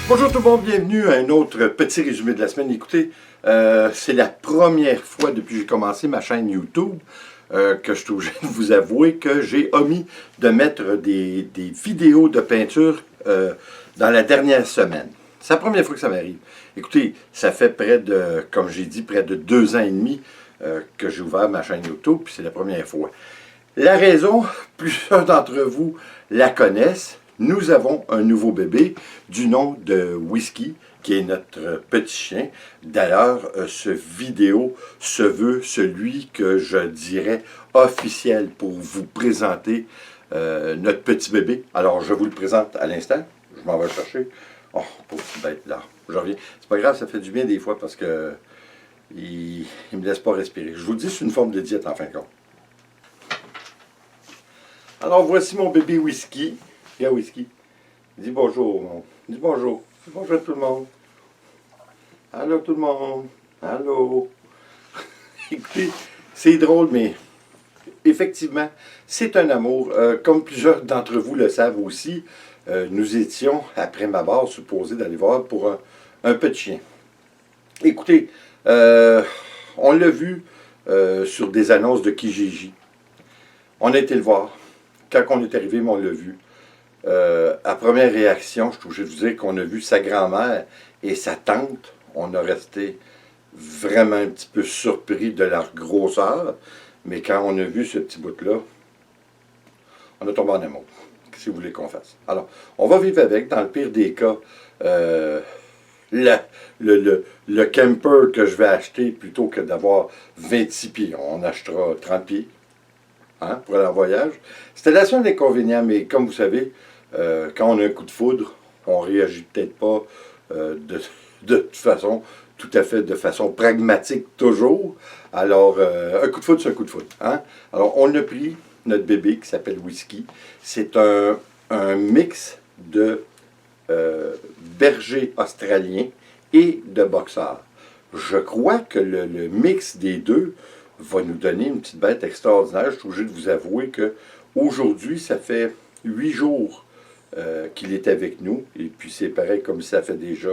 Bonjour tout le monde, bienvenue à un autre petit résumé de la semaine. Écoutez, c'est la première fois depuis que j'ai commencé ma chaîne YouTube que je suis obligé de vous avouer que j'ai omis de mettre des vidéos de peinture dans la dernière semaine. C'est la première fois que ça m'arrive. Écoutez, ça fait près de, comme j'ai dit, près de 2 ans et demi que j'ai ouvert ma chaîne YouTube, puis c'est la première fois. La raison, plusieurs d'entre vous la connaissent. Nous avons un nouveau bébé du nom de Whisky, qui est notre petit chien. D'ailleurs, ce vidéo se veut celui que je dirais officiel pour vous présenter notre petit bébé. Alors, je vous le présente à l'instant. Je m'en vais le chercher. Oh, pauvre petit bête là. Je reviens. C'est pas grave, ça fait du bien des fois parce que il me laisse pas respirer. Je vous dis, c'est une forme de diète en fin de compte. Alors, voici mon bébé Whisky. Viens, Whisky. Dis bonjour. Dis bonjour. Dis bonjour à tout le monde. Allô, tout le monde. Allô. Écoutez, c'est drôle, mais effectivement, c'est un amour. Comme plusieurs d'entre vous le savent aussi, nous étions, après ma barre, supposés d'aller voir pour un petit chien. Écoutez, on l'a vu sur des annonces de Kijiji. On a été le voir. Quand on est arrivé, on l'a vu. À première réaction, je suis obligé de vous dire qu'on a vu sa grand-mère et sa tante. On a resté vraiment un petit peu surpris de leur grosseur. Mais quand on a vu ce petit bout-là, on a tombé en amour. Si vous voulez qu'on fasse. Alors, on va vivre avec. Dans le pire des cas, le camper que je vais acheter, plutôt que d'avoir 26 pieds, on achètera 30 pieds. Hein, pour aller en voyage. C'était la seule inconvénient, mais comme vous savez, quand on a un coup de foudre, on ne réagit peut-être pas de toute façon, tout à fait de façon pragmatique toujours. Alors, un coup de foudre, c'est un coup de foudre. Hein? Alors, on a pris notre bébé qui s'appelle Whisky. C'est un mix de berger australien et de boxeur. Je crois que le mix des deux va nous donner une petite bête extraordinaire. Je suis obligé de vous avouer que aujourd'hui, ça fait 8 jours qu'il est avec nous. Et puis c'est pareil comme ça fait déjà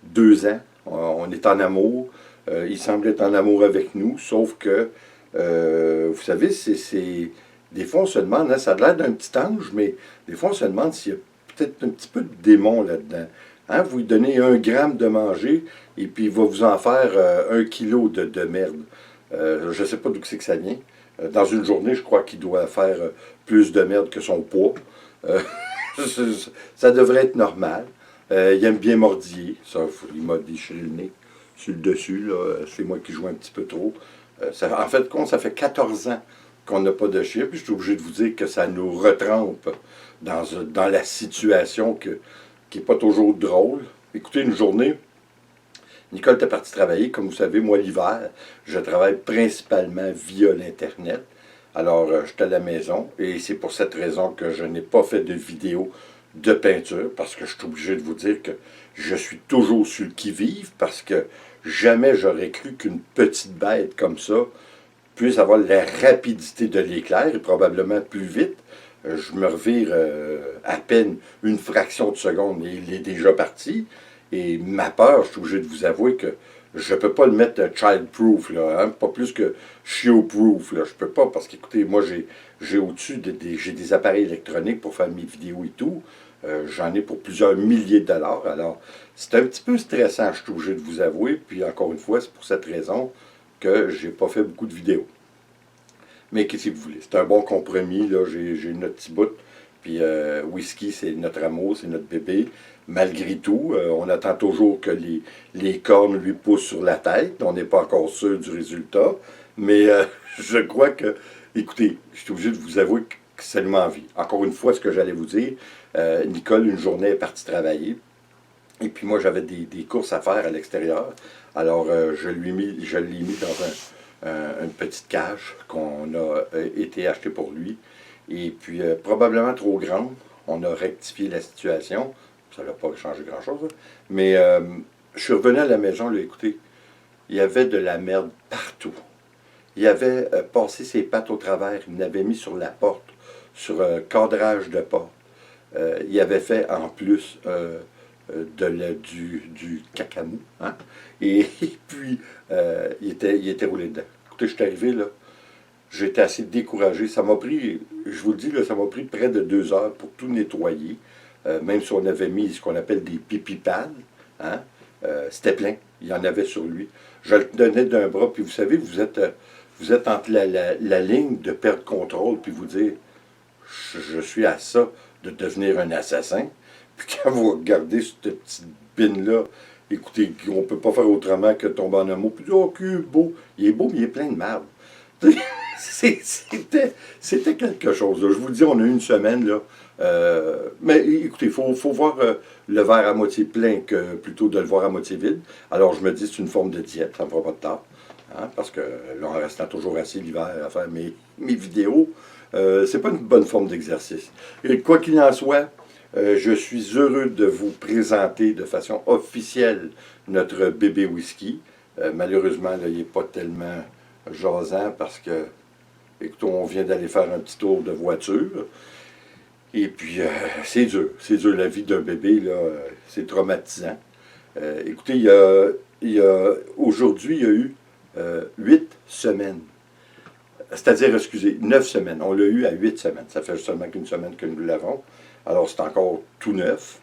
2 ans. On est en amour. Il semble être en amour avec nous, sauf que, vous savez, des fois on se demande, hein, ça a l'air d'un petit ange, mais des fois on se demande s'il y a peut-être un petit peu de démon là-dedans. Hein, vous lui donnez 1 gramme de manger, et puis il va vous en faire 1 kilo de merde. Je ne sais pas d'où c'est que ça vient. Dans une journée, je crois qu'il doit faire plus de merde que son poids. Ça devrait être normal. Il aime bien mordiller. Ça, il m'a déchiré le nez sur le dessus. C'est moi qui joue un petit peu trop. En fait, ça fait 14 ans qu'on n'a pas de chien. Puis je suis obligé de vous dire que ça nous retrempe dans la situation qui n'est pas toujours drôle. Écoutez, une journée, Nicole était partie travailler. Comme vous savez, moi, l'hiver, je travaille principalement via l'Internet. Alors, j'étais à la maison et c'est pour cette raison que je n'ai pas fait de vidéo de peinture parce que je suis obligé de vous dire que je suis toujours sur le qui-vive parce que jamais j'aurais cru qu'une petite bête comme ça puisse avoir la rapidité de l'éclair et probablement plus vite. Je me revire à peine une fraction de seconde et il est déjà parti. Et ma peur, je suis obligé de vous avouer que je ne peux pas le mettre child-proof, là, hein, pas plus que chiot-proof, là, je peux pas, parce qu'écoutez, moi j'ai au-dessus j'ai des appareils électroniques pour faire mes vidéos et tout, j'en ai pour plusieurs milliers de dollars, alors c'est un petit peu stressant, je suis obligé de vous avouer, puis encore une fois, c'est pour cette raison que j'ai pas fait beaucoup de vidéos. Mais qu'est-ce que vous voulez, c'est un bon compromis, là, j'ai notre petit bout, puis Whisky, c'est notre amour, c'est notre bébé. Malgré tout, on attend toujours que les cornes lui poussent sur la tête. On n'est pas encore sûr du résultat. Mais je crois que, écoutez, je suis obligé de vous avouer que ça nous envie. Encore une fois, ce que j'allais vous dire, Nicole, une journée, est partie travailler. Et puis moi, j'avais des courses à faire à l'extérieur. Alors, je l'ai mis dans une petite cage qu'on a été acheté pour lui. Et puis, probablement trop grande. On a rectifié la situation. Ça n'a pas changé grand-chose. Mais je suis revenu à la maison, là, écoutez, il y avait de la merde partout. Il avait passé ses pattes au travers. Il l'avait mis sur la porte, sur un cadrage de porte. Il avait fait en plus du cacamou. Hein? Et puis, il était roulé dedans. Écoutez, je suis arrivé là, j'étais assez découragé. Ça m'a pris, je vous le dis, là, ça m'a pris près de 2 heures pour tout nettoyer. Même si on avait mis ce qu'on appelle des pipi pads, hein? C'était plein. Il y en avait sur lui. Je le tenais d'un bras, puis vous savez, vous êtes entre la ligne de perdre contrôle, puis vous dire, je suis à ça de devenir un assassin. Puis quand vous regardez cette petite bine-là, écoutez, on ne peut pas faire autrement que tomber en amour. Puis, oh, que beau. Il est beau, mais il est plein de marde. C'était quelque chose. Là. Je vous dis, on a eu une semaine, là. Mais écoutez, il faut voir le verre à moitié plein que plutôt de le voir à moitié vide. Alors, je me dis, c'est une forme de diète, ça ne me fera pas de tort. Hein, parce que là, en restant toujours assis l'hiver à faire mes vidéos, c'est pas une bonne forme d'exercice. Et quoi qu'il en soit, je suis heureux de vous présenter de façon officielle notre bébé whisky. Malheureusement, là, il n'est pas tellement jasant parce que, écoutez, on vient d'aller faire un petit tour de voiture. Et puis, c'est dur, la vie d'un bébé, là, c'est traumatisant. Écoutez, aujourd'hui, il y a eu 8 semaines. C'est-à-dire, excusez, 9 semaines. On l'a eu à 8 semaines. Ça fait seulement qu'une semaine que nous l'avons. Alors, c'est encore tout neuf.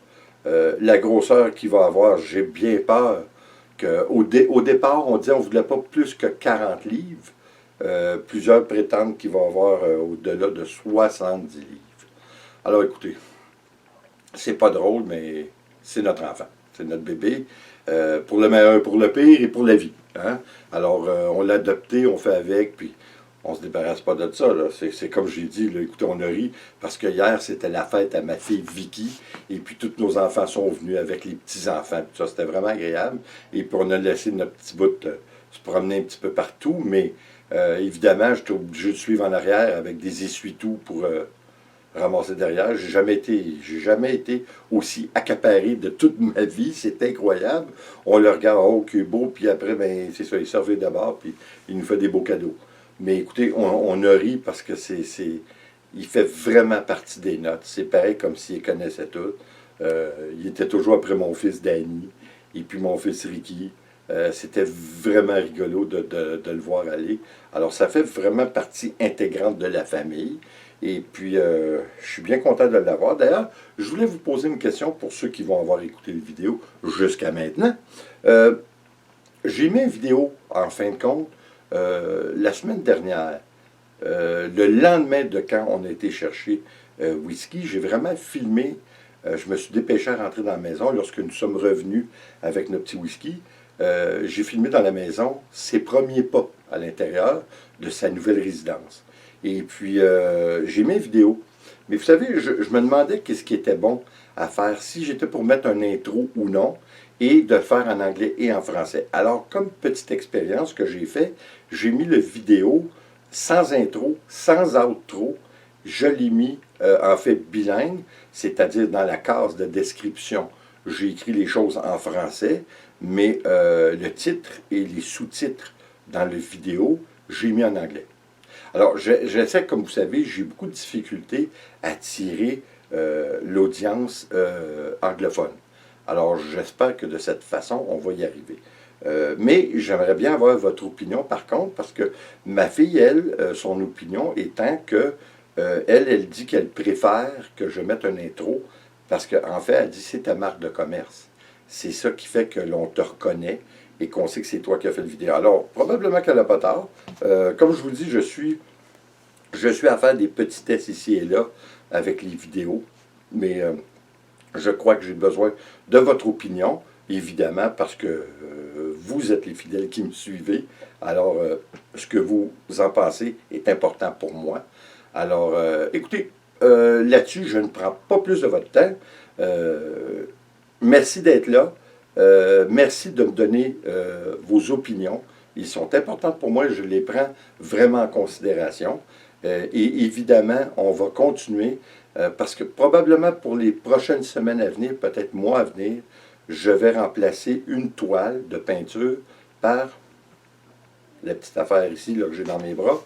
La grosseur qu'il va avoir, j'ai bien peur qu'au départ, on disait qu'on ne voulait pas plus que 40 livres. Plusieurs prétendent qu'il va avoir au-delà de 70 livres. Alors, écoutez, c'est pas drôle, mais c'est notre enfant. C'est notre bébé. Pour le meilleur, pour le pire et pour la vie. Hein? Alors, on l'a adopté, on fait avec, puis on se débarrasse pas de ça. C'est comme j'ai dit, là, écoutez, on a ri, parce que hier, c'était la fête à ma fille Vicky, et puis tous nos enfants sont venus avec les petits-enfants. Ça, c'était vraiment agréable. Et puis, on a laissé notre petit bout se promener un petit peu partout, mais évidemment, j'étais obligé de suivre en arrière avec des essuie-tout pour ramasser derrière. J'ai jamais été aussi accaparé de toute ma vie. C'est incroyable. On le regarde, oh, que beau, puis après, ben, c'est ça, il servait d'abord, puis il nous fait des beaux cadeaux. Mais écoutez, on a ri parce que il fait vraiment partie des notes. C'est pareil comme s'il connaissait tout. Il était toujours après mon fils Danny, et puis mon fils Ricky. C'était vraiment rigolo de le voir aller. Alors, ça fait vraiment partie intégrante de la famille. Et puis, je suis bien content de l'avoir. D'ailleurs, je voulais vous poser une question pour ceux qui vont avoir écouté la vidéo jusqu'à maintenant. J'ai mis une vidéo, en fin de compte, la semaine dernière, le lendemain de quand on a été chercher whisky. J'ai vraiment filmé. Je me suis dépêché à rentrer dans la maison lorsque nous sommes revenus avec nos petits whisky. J'ai filmé dans la maison ses premiers pas à l'intérieur de sa nouvelle résidence. Et puis, j'ai mis une vidéo. Mais vous savez, je me demandais qu'est-ce qui était bon à faire, si j'étais pour mettre un intro ou non, et de le faire en anglais et en français. Alors, comme petite expérience que j'ai fait, j'ai mis le vidéo sans intro, sans outro. Je l'ai mis en fait bilingue, c'est-à-dire dans la case de description. J'ai écrit les choses en français, mais le titre et les sous-titres dans la vidéo, j'ai mis en anglais. Alors, j'essaie, comme vous savez, j'ai beaucoup de difficultés à tirer l'audience anglophone. Alors, j'espère que de cette façon, on va y arriver. Mais j'aimerais bien avoir votre opinion, par contre, parce que ma fille, elle, son opinion étant que elle dit qu'elle préfère que je mette un intro, parce qu'en fait, elle dit c'est ta marque de commerce. C'est ça qui fait que l'on te reconnaît et qu'on sait que c'est toi qui as fait le vidéo. Alors, probablement qu'elle n'a pas tort. Comme je vous dis, je suis à faire des petits tests ici et là avec les vidéos, mais je crois que j'ai besoin de votre opinion, évidemment, parce que vous êtes les fidèles qui me suivez. Alors, ce que vous en pensez est important pour moi. Alors, écoutez, là-dessus, je ne prends pas plus de votre temps. Merci d'être là. Merci de me donner vos opinions. Ils sont importantes pour moi, je les prends vraiment en considération. Et évidemment, on va continuer parce que probablement pour les prochaines semaines à venir, peut-être mois à venir, je vais remplacer une toile de peinture par la petite affaire ici là, que j'ai dans mes bras.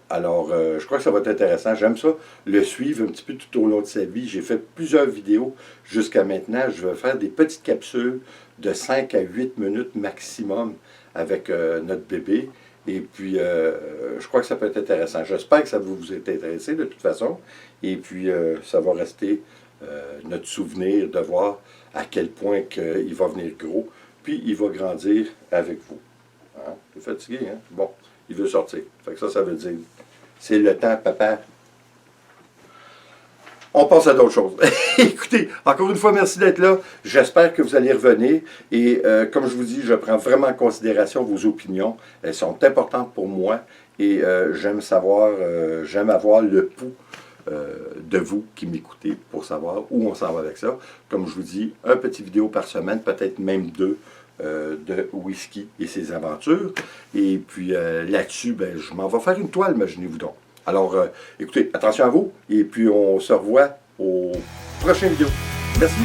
Alors, je crois que ça va être intéressant. J'aime ça, le suivre un petit peu tout au long de sa vie. J'ai fait plusieurs vidéos jusqu'à maintenant. Je vais faire des petites capsules de 5 à 8 minutes maximum avec notre bébé. Et puis, je crois que ça peut être intéressant. J'espère que ça va vous être intéressé de toute façon. Et puis, ça va rester notre souvenir de voir à quel point il va venir gros. Puis, il va grandir avec vous. Hein? Il est fatigué, hein? Bon, il veut sortir. Fait que ça veut dire, c'est le temps, papa. On passe à d'autres choses. Écoutez, encore une fois, merci d'être là. J'espère que vous allez revenir. Et comme je vous dis, je prends vraiment en considération vos opinions. Elles sont importantes pour moi. Et j'aime avoir le pouls de vous qui m'écoutez pour savoir où on s'en va avec ça. Comme je vous dis, un petit vidéo par semaine, peut-être même 2. De whisky et ses aventures. Et puis là-dessus, ben, je m'en vais faire une toile, imaginez-vous donc. Alors, écoutez, attention à vous, et puis on se revoit aux prochaines vidéos. Merci.